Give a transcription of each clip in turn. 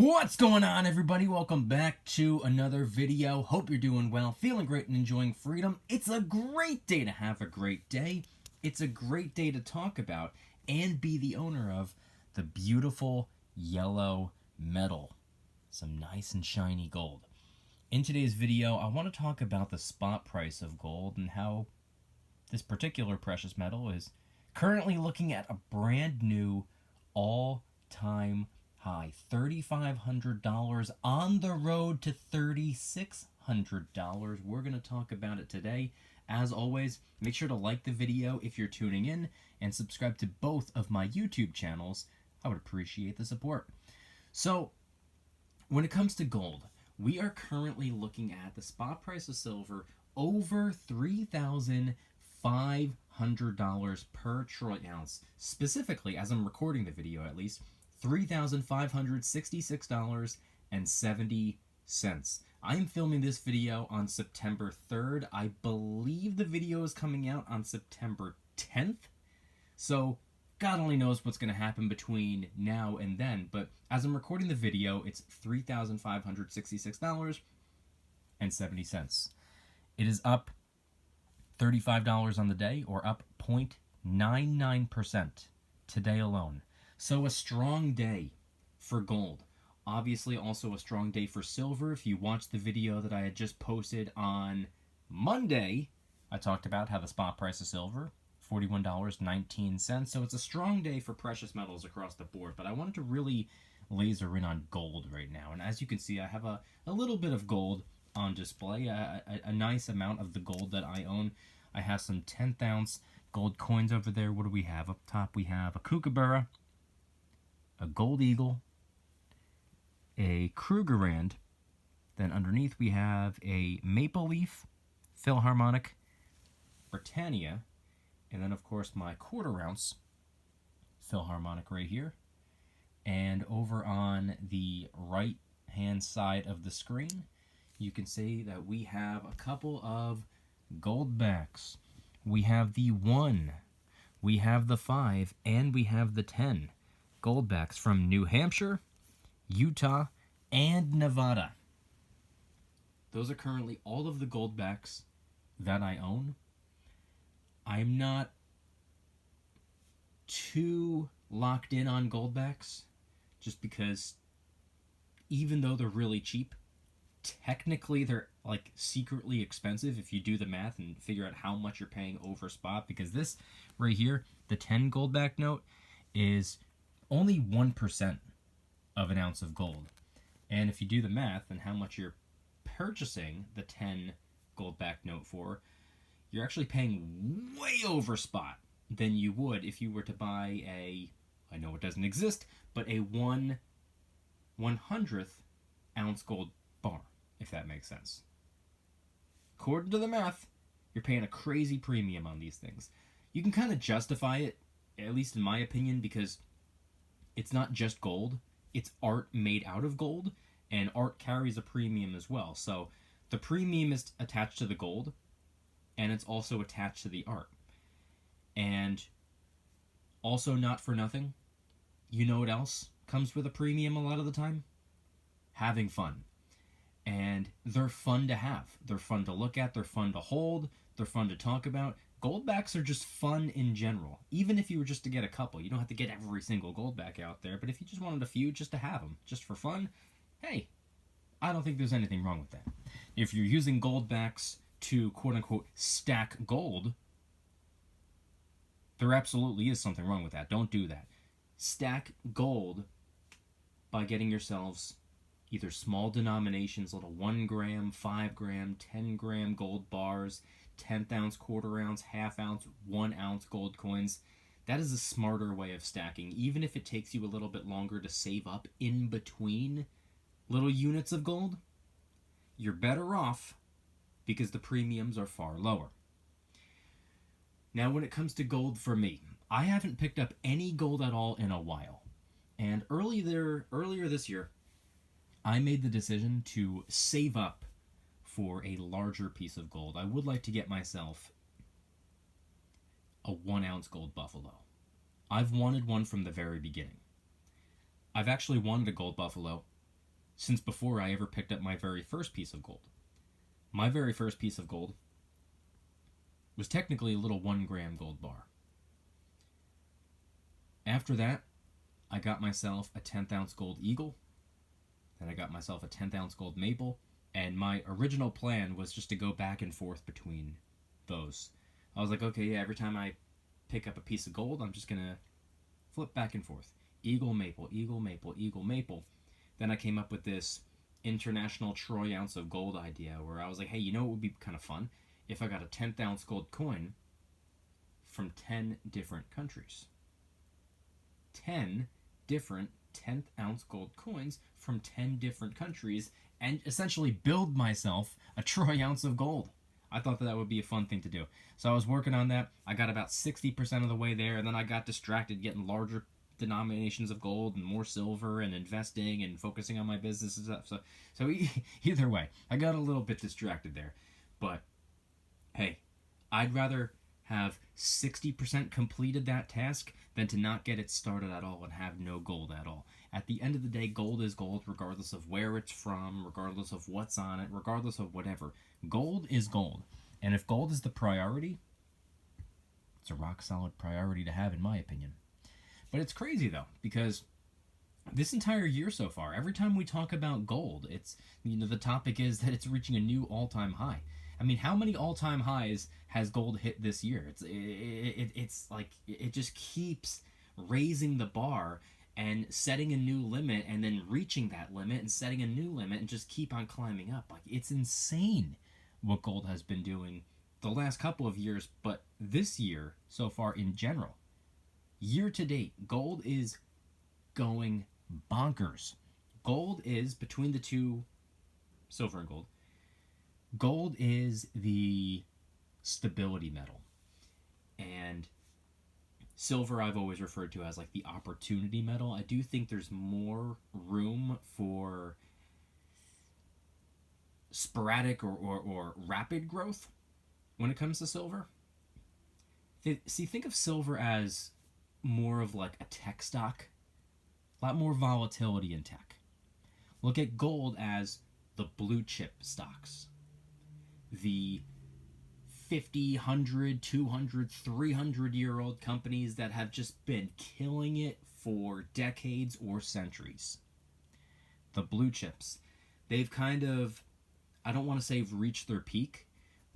What's going on, everybody? Welcome back to another video. Hope you're doing well, feeling great, and enjoying freedom. It's a great day to have a great day. It's a great day to talk about and be the owner of the beautiful yellow metal. Some nice and shiny gold. In today's video, I want to talk about the spot price of gold and how this particular precious metal is currently looking at a brand new all-time high, $3,500, on the road to $3,600. We're going to talk about it today. As always, make sure to like the video if you're tuning in and subscribe to both of my YouTube channels. I would appreciate the support. So, when it comes to gold, we are currently looking at the spot price of silver over $3,500 per troy ounce. Specifically, as I'm recording the video at least, $3,566.70. I am filming this video on September 3rd. I believe the video is coming out on September 10th. So, God only knows what's going to happen between now and then. But as I'm recording the video, it's $3,566.70. It is up $35 on the day, or up 0.99% today alone. So a strong day for gold. Obviously also a strong day for silver. If you watched the video that I had just posted on Monday, I talked about how the spot price of silver, $41.19. So it's a strong day for precious metals across the board. But I wanted to really laser in on gold right now. And as you can see, I have a little bit of gold on display, a nice amount of the gold that I own. I have some 10th ounce gold coins over there. What do we have? Up top we have a kookaburra, a gold eagle, a Krugerrand. Then underneath we have a maple leaf, Philharmonic, Britannia, and then of course my quarter ounce Philharmonic right here. And over on the right hand side of the screen, you can see that we have a couple of goldbacks. We have the 1, we have the 5, and we have the 10 goldbacks from New Hampshire, Utah, and Nevada. Those are currently all of the goldbacks that I own. I'm not too locked in on goldbacks, just because even though they're really cheap, technically they're like secretly expensive if you do the math and figure out how much you're paying over spot, because this right here, the 10 goldback note, is only 1% of an ounce of gold. And if you do the math and how much you're purchasing the 10 goldback note for, you're actually paying way over spot than you would if you were to buy a, I know it doesn't exist, but a 1/100th ounce gold bar, if that makes sense. According to the math, you're paying a crazy premium on these things. You can kind of justify it, at least in my opinion, because it's not just gold, it's art made out of gold, and art carries a premium as well. So the premium is attached to the gold, and it's also attached to the art. And also, not for nothing, you know what else comes with a premium a lot of the time? Having fun. And they're fun to have. They're fun to look at, they're fun to hold, they're fun to talk about. Goldbacks are just fun in general. Even if you were just to get a couple, you don't have to get every single goldback out there, but if you just wanted a few just to have them, just for fun, hey, I don't think there's anything wrong with that. If you're using goldbacks to quote-unquote stack gold, there absolutely is something wrong with that. Don't do that. Stack gold by getting yourselves either small denominations, little 1 gram, 5 gram, 10 gram gold bars, 10th ounce, quarter ounce, half ounce, 1 ounce gold coins. That is a smarter way of stacking, even if it takes you a little bit longer to save up in between little units of gold. You're better off because the premiums are far lower. Now, when it comes to gold for me, I haven't picked up any gold at all in a while. And earlier this year, I made the decision to save up for a larger piece of gold. I would like to get myself a 1 ounce gold buffalo. I've wanted one from the very beginning. I've actually wanted a gold buffalo since before I ever picked up my very first piece of gold. My very first piece of gold was technically a little 1 gram gold bar. After that, I got myself a 10th ounce gold eagle. Then I got myself a 10th ounce gold maple. And my original plan was just to go back and forth between those. I was like, okay, yeah, every time I pick up a piece of gold, I'm just going to flip back and forth. Eagle, maple, eagle, maple, eagle, maple. Then I came up with this international troy ounce of gold idea where I was like, hey, you know what would be kind of fun? If I got a 10th ounce gold coin from 10 different countries. 10 different 10th ounce gold coins from 10 different countries, and essentially build myself a troy ounce of gold. I thought that would be a fun thing to do. So I was working on that. I got about 60% of the way there, and then I got distracted getting larger denominations of gold and more silver and investing and focusing on my business and stuff. So either way, I got a little bit distracted there. But hey, I'd rather have 60% completed that task than to not get it started at all and have no gold at all. At the end of the day, gold is gold regardless of where it's from, regardless of what's on it, regardless of whatever. Gold is gold. And if gold is the priority, it's a rock solid priority to have in my opinion. But it's crazy though, because this entire year so far, every time we talk about gold, it's, the topic is that it's reaching a new all-time high. I mean, how many all-time highs has gold hit this year? It's like it just keeps raising the bar and setting a new limit and then reaching that limit and setting a new limit and just keep on climbing up. Like, it's insane what gold has been doing the last couple of years, but this year so far in general. Year to date, gold is going bonkers. Gold is, between the two, silver and gold, gold is the stability metal. And silver I've always referred to as like the opportunity metal. I do think there's more room for sporadic or rapid growth when it comes to silver. Think of silver as more of like a tech stock. A lot more volatility in tech. Look at gold as the blue chip stocks. The 50, 100, 200, 300-year-old companies that have just been killing it for decades or centuries. The blue chips. They've kind of, I don't want to say reached their peak,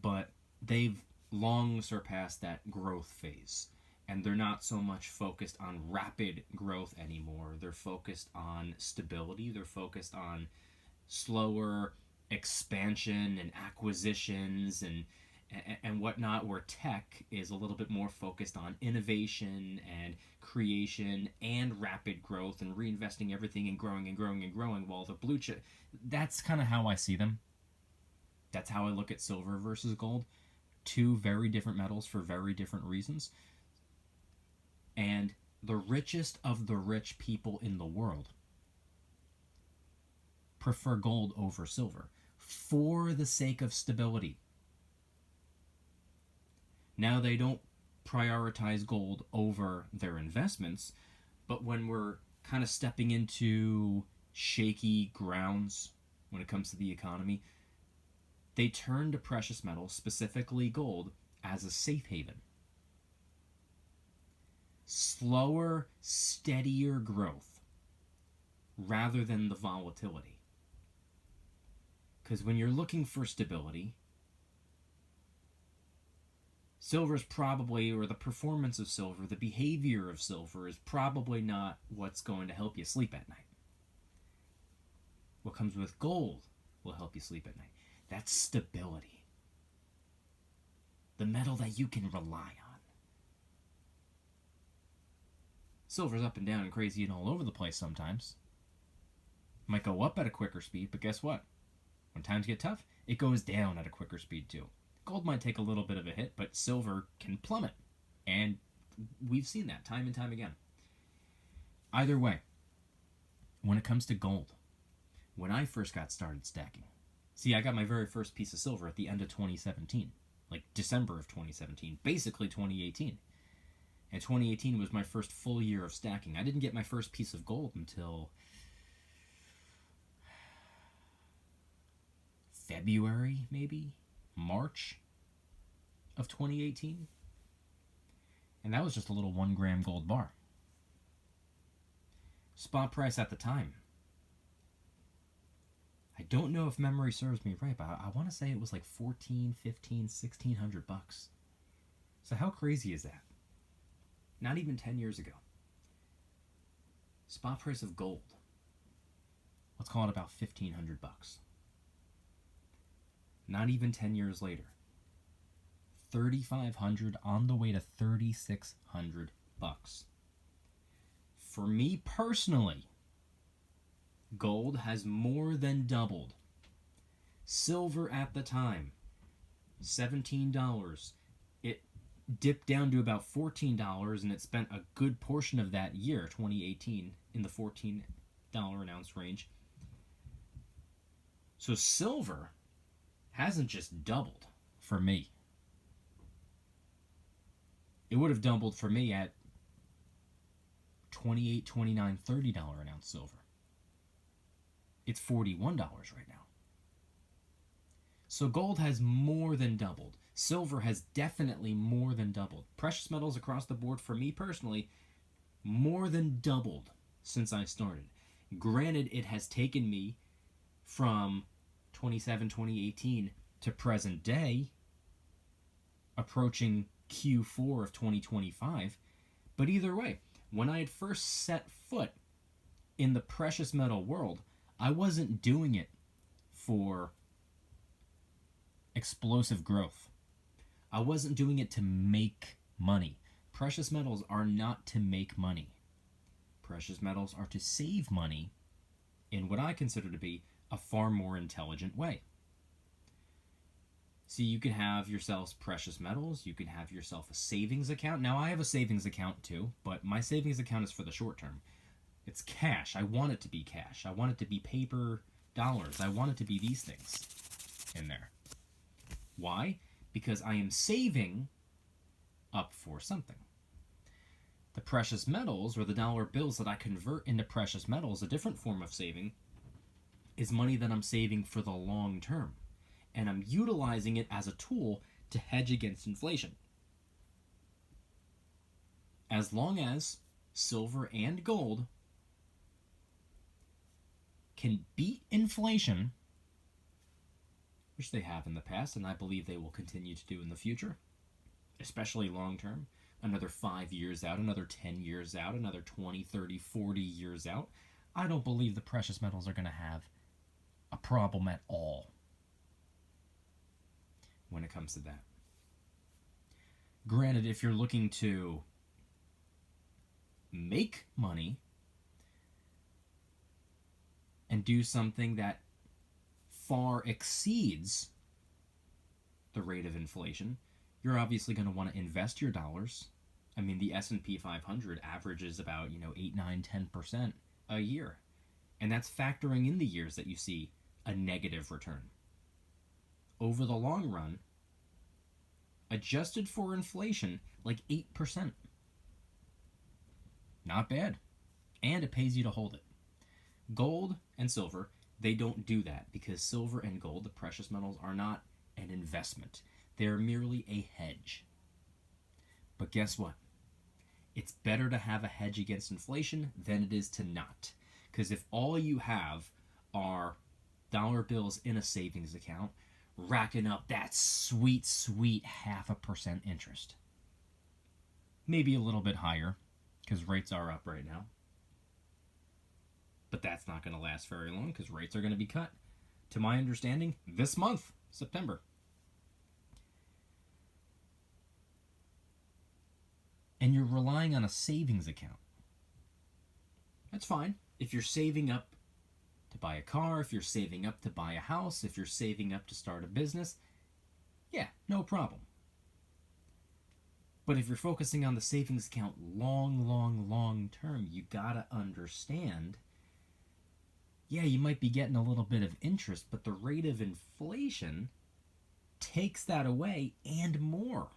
but they've long surpassed that growth phase. And they're not so much focused on rapid growth anymore. They're focused on stability. They're focused on slower expansion and acquisitions and whatnot, where tech is a little bit more focused on innovation and creation and rapid growth and reinvesting everything and growing and growing and growing, while the blue chip, that's kind of how I see them. That's how I look at silver versus gold. Two very different metals for very different reasons. And the richest of the rich people in the world prefer gold over silver for the sake of stability. Now, they don't prioritize gold over their investments, but when we're kind of stepping into shaky grounds when it comes to the economy, they turn to precious metals, specifically gold, as a safe haven. Slower, steadier growth rather than the volatility. Because when you're looking for stability, silver's probably, or the performance of silver, the behavior of silver is probably not what's going to help you sleep at night. What comes with gold will help you sleep at night. That's stability. The metal that you can rely on. Silver's up and down and crazy and all over the place sometimes. Might go up at a quicker speed, but guess what? When times get tough, it goes down at a quicker speed too. Gold might take a little bit of a hit, but silver can plummet. And we've seen that time and time again. Either way, when it comes to gold, when I first got started stacking, see, I got my very first piece of silver at the end of 2017. Like December of 2017. Basically 2018. And 2018 was my first full year of stacking. I didn't get my first piece of gold until February, maybe March of 2018. And that was just a little 1 gram gold bar. Spot price at the time, I don't know if memory serves me right, but I want to say it was like 14, 15, 1600 bucks. So how crazy is that? Not even 10 years ago. Spot price of gold, let's call it about 1500 bucks. Not even 10 years later, 3,500 on the way to 3,600 bucks. For me personally, gold has more than doubled. Silver at the time, $17. It dipped down to about $14, and it spent a good portion of that year, 2018, in the $14 an ounce range. So silver hasn't just doubled for me. It would have doubled for me at $28, $29, $30 an ounce silver. It's $41 right now. So gold has more than doubled. Silver has definitely more than doubled. Precious metals across the board, for me personally, more than doubled since I started. Granted, it has taken me from 2018 to present day, approaching Q4 of 2025. But either way, when I had first set foot in the precious metal world, I wasn't doing it for explosive growth. I wasn't doing it to make money. Precious metals are not to make money. Precious metals are to save money in what I consider to be a far more intelligent way. See, you can have yourselves precious metals. You can have yourself a savings account. Now, I have a savings account too, but my savings account is for the short term. It's cash. I want it to be cash. I want it to be paper dollars. I want it to be these things in there. Why? Because I am saving up for something. The precious metals, or the dollar bills that I convert into precious metals, a different form of saving, is money that I'm saving for the long term. And I'm utilizing it as a tool to hedge against inflation. As long as silver and gold can beat inflation, which they have in the past, and I believe they will continue to do in the future, especially long term, another 5 years out, another 10 years out, another 20, 30, 40 years out, I don't believe the precious metals are going to have a problem at all when it comes to that. Granted, if you're looking to make money and do something that far exceeds the rate of inflation, you're obviously going to want to invest your dollars. I mean, the S&P 500 averages about, 8, 9, 10% a year. And that's factoring in the years that you see a negative return. Over the long run, adjusted for inflation, like 8%. Not bad. And it pays you to hold it. Gold and silver, they don't do that, because silver and gold, the precious metals, are not an investment. They're merely a hedge. But guess what? It's better to have a hedge against inflation than it is to not. Because if all you have are dollar bills in a savings account, racking up that sweet, sweet 0.5% interest. Maybe a little bit higher, because rates are up right now. But that's not going to last very long, because rates are going to be cut, to my understanding, this month, September. And you're relying on a savings account. That's fine. If you're saving up to buy a car, if you're saving up to buy a house, if you're saving up to start a business, yeah, no problem. But if you're focusing on the savings account long term, you gotta understand, yeah, you might be getting a little bit of interest, but the rate of inflation takes that away and more.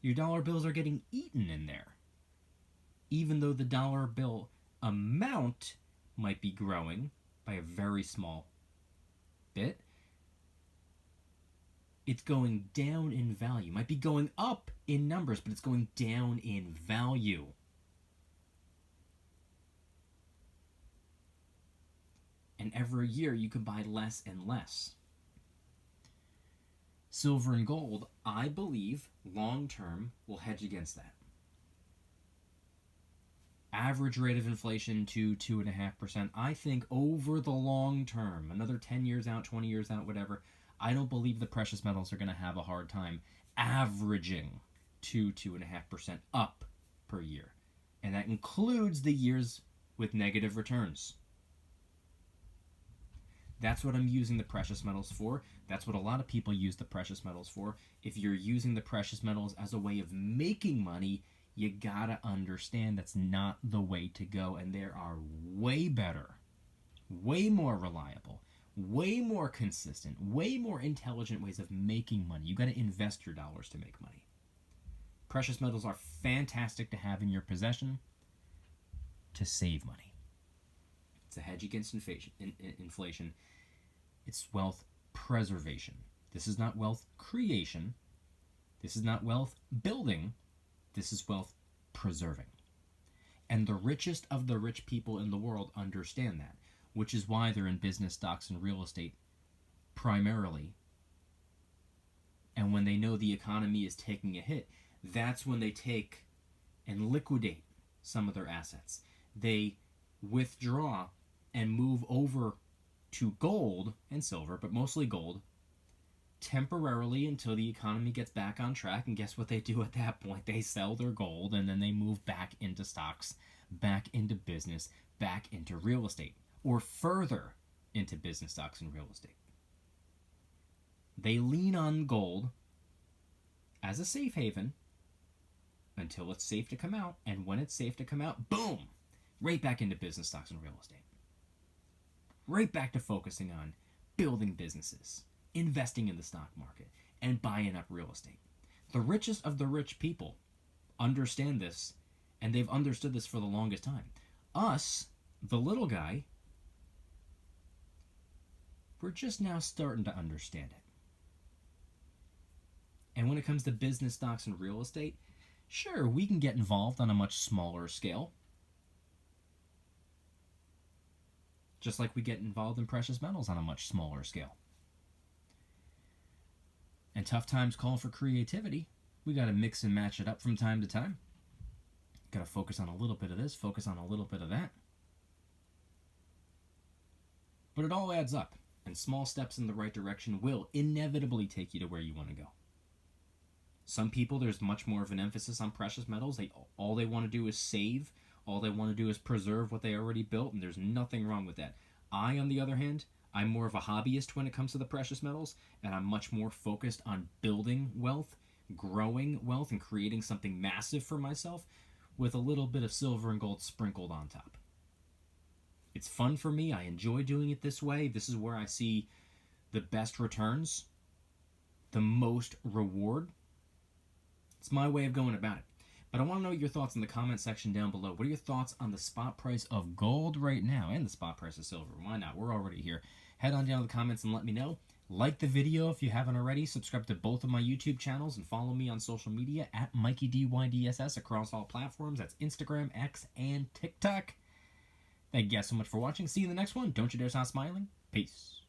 Your dollar bills are getting eaten in there. Even though the dollar bill amount might be growing by a very small bit, It's going down in value. Might be going up in numbers, but it's going down in value. And every year you can buy less and less. Silver and gold, I believe, long term, will hedge against that. Average rate of inflation 2.5%. I think over the long term, another 10 years out, 20 years out, whatever, I don't believe the precious metals are going to have a hard time averaging 2.5% up per year. And that includes the years with negative returns. That's what I'm using the precious metals for. That's what a lot of people use the precious metals for. If you're using the precious metals as a way of making money, you gotta understand that's not the way to go. And there are way better, way more reliable, way more consistent, way more intelligent ways of making money. You gotta invest your dollars to make money. Precious metals are fantastic to have in your possession to save money. It's a hedge against inflation. It's wealth preservation. This is not wealth creation. This is not wealth building. This is wealth preserving. And the richest of the rich people in the world understand that, which is why they're in business, stocks, and real estate primarily. And when they know the economy is taking a hit, that's when they take and liquidate some of their assets. They withdraw and move over to gold and silver, but mostly gold, temporarily until the economy gets back on track. And guess what they do at that point? They sell their gold and then they move back into stocks, back into business, back into real estate, or further into business, stocks, and real estate. They lean on gold as a safe haven until it's safe to come out. And when it's safe to come out, boom, right back into business, stocks, and real estate. Right back to focusing on building businesses, investing in the stock market, and buying up real estate. The richest of the rich people understand this, and they've understood this for the longest time. Us, the little guy, we're just now starting to understand it. And when it comes to business, stocks, and real estate, sure, we can get involved on a much smaller scale. Just like we get involved in precious metals on a much smaller scale. And tough times call for creativity. We got to mix and match it up from time to time. Got to focus on a little bit of this, focus on a little bit of that. But it all adds up, and small steps in the right direction will inevitably take you to where you want to go. Some people, there's much more of an emphasis on precious metals. All they want to do is save. All they want to do is preserve what they already built, and there's nothing wrong with that. I, on the other hand, I'm more of a hobbyist when it comes to the precious metals, and I'm much more focused on building wealth, growing wealth, and creating something massive for myself with a little bit of silver and gold sprinkled on top. It's fun for me. I enjoy doing it this way. This is where I see the best returns, the most reward. It's my way of going about it. But I want to know your thoughts in the comment section down below. What are your thoughts on the spot price of gold right now and the spot price of silver? Why not? We're already here. Head on down to the comments and let me know. Like the video if you haven't already. Subscribe to both of my YouTube channels and follow me on social media at Mykie DYDSS across all platforms. That's Instagram, X, and TikTok. Thank you guys so much for watching. See you in the next one. Don't you dare stop smiling. Peace.